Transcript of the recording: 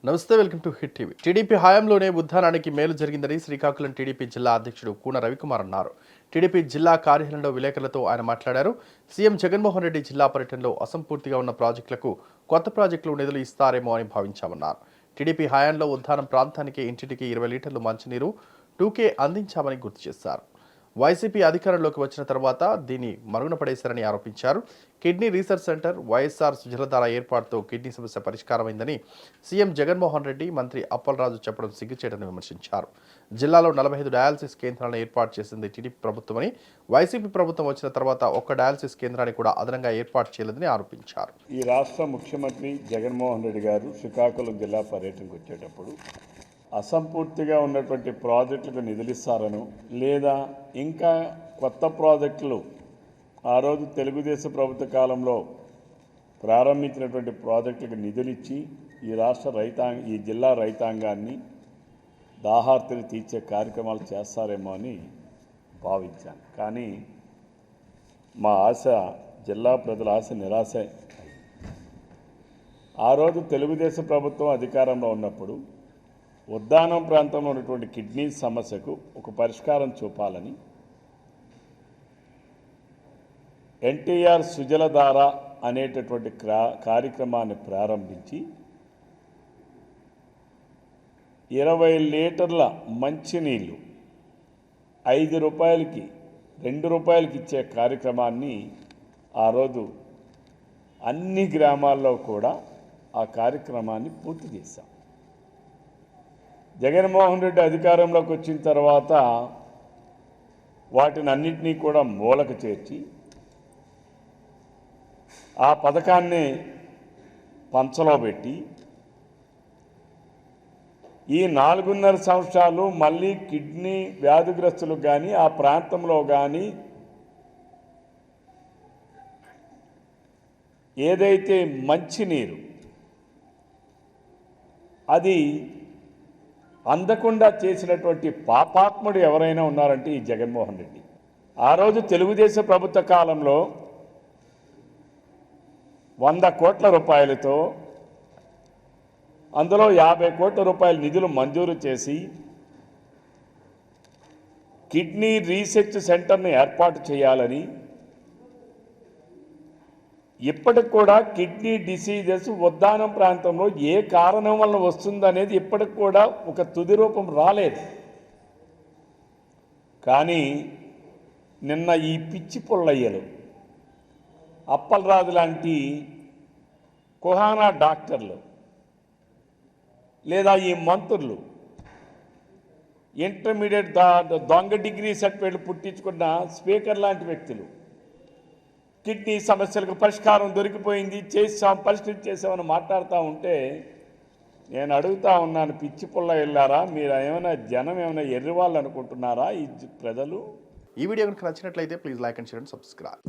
నమస్తే, welcome to hit TV. TDP హయాంలోనే ఉద్దానానికి మేలు జరిగిందని శ్రీకాకుళం టీడీపీ జిల్లా అధ్యక్షుడు కూన రవికుమార్ అన్నారు. టీడీపీ జిల్లా కార్యాలయంలో విలేకరులతో ఆయన మాట్లాడారు. సీఎం జగన్మోహన్ రెడ్డి జిల్లా పర్యటనలో అసంపూర్తిగా ఉన్న ప్రాజెక్టులకు కొత్త ప్రాజెక్టులు నిధులు ఇస్తారేమో అని భావించామన్నారు. టీడీపీ హయాంలో ఉద్దానం ప్రాంతానికి ఇంటింటికి 20 లీటర్లు మంచినీరు 2K అందించామని గుర్తు చేశారు. వైసీపీ అధికారంలోకి వచ్చిన తర్వాత దీన్ని మరుగున పడేశారని ఆరోపించారు. Kidney research centre, YSR Sujaladhara ఏర్పాటుతో కిడ్నీ సమస్య పరిష్కారమైందని సీఎం జగన్మోహన్ రెడ్డి, మంత్రి అప్పలరాజు చెప్పడం సిగ్గుచేటని విమర్శించారు. జిల్లాలో 45 డయాలసిస్ కేంద్రాలను ఏర్పాటు చేసింది టీడీపీ ప్రభుత్వమని, వైసీపీ ప్రభుత్వం వచ్చిన తర్వాత ఒక్క డయాలసిస్ కేంద్రాన్ని కూడా అదనంగా ఏర్పాటు చేయలేదని ఆరోపించారు. ఈ రాష్ట్ర ముఖ్యమంత్రి జగన్మోహన్ రెడ్డి గారు శ్రీకాకుళం జిల్లా పర్యటనకు వచ్చేటప్పుడు అసంపూర్తిగా ఉన్నటువంటి ప్రాజెక్టులకు నిధులిస్తారను, లేదా ఇంకా కొత్త ప్రాజెక్టులు ఆ రోజు తెలుగుదేశం ప్రభుత్వ కాలంలో ప్రారంభించినటువంటి ప్రాజెక్టులకు నిధులిచ్చి ఈ జిల్లా రైతాంగాన్ని దాహార్తిని తీర్చే కార్యక్రమాలు చేస్తారేమో అని భావించాను. కానీ మా ఆశ, జిల్లా ప్రజల ఆశ నిరాశ. ఆ రోజు తెలుగుదేశం ప్రభుత్వం అధికారంలో ఉన్నప్పుడు ఉద్దానం ప్రాంతంలో ఉన్నటువంటి కిడ్నీ సమస్యకు ఒక పరిష్కారం చూపాలని ఎన్టీఆర్ సుజలధార అనేటటువంటి కార్యక్రమాన్ని ప్రారంభించి 20 లీటర్ల మంచినీళ్ళు 5 రూపాయలకి 2 రూపాయలకి ఇచ్చే కార్యక్రమాన్ని ఆ రోజు అన్ని గ్రామాల్లో కూడా ఆ కార్యక్రమాన్ని పూర్తి చేశాం. జగన్మోహన్ రెడ్డి అధికారంలోకి వచ్చిన తర్వాత వాటిని అన్నింటినీ కూడా మూలకు చేర్చి ఆ పథకాన్ని పంచలో పెట్టి ఈ 4.5 సంవత్సరాలు మళ్ళీ కిడ్నీ వ్యాధిగ్రస్తులకు కానీ ఆ ప్రాంతంలో కానీ ఏదైతే మంచినీరు అది అందకుండా చేసినటువంటి పాపాత్ముడు ఎవరైనా ఉన్నారంటే ఈ జగన్మోహన్ రెడ్డి. ఆ రోజు తెలుగుదేశం ప్రభుత్వ కాలంలో 100 కోట్ల రూపాయలతో అందులో 50 కోట్ల రూపాయల నిధులు మంజూరు చేసి కిడ్నీ రీసెర్చ్ సెంటర్ని ఏర్పాటు చేయాలని, ఇప్పటికి కూడా కిడ్నీ డిసీజెస్ ఉద్దానం ప్రాంతంలో ఏ కారణం వల్ల వస్తుందనేది ఇప్పటికి కూడా ఒక తుది రూపం రాలేదు. కానీ నిన్న ఈ పిచ్చి పుల్లయ్యలు, అప్పలరాజు లాంటి కుహానా డాక్టర్లు లేదా ఈ మంత్రులు, ఇంటర్మీడియట్ దొంగ డిగ్రీ సర్టిఫికేట్లు పుట్టించుకున్న స్పీకర్ లాంటి వ్యక్తులు కిడ్నీ సమస్యలకు పరిష్కారం దొరికిపోయింది, పరిష్కరించేసామని మాట్లాడుతూ ఉంటే నేను అడుగుతా ఉన్నాను, పిచ్చి పుల్ల వెళ్ళారా మీరు? ఏమైనా జనం ఏమైనా ఎర్రి వాళ్ళు అనుకుంటున్నారా ఈ ప్రజలు? ఈ వీడియో కనుక నచ్చినట్లయితే please like and share and subscribe.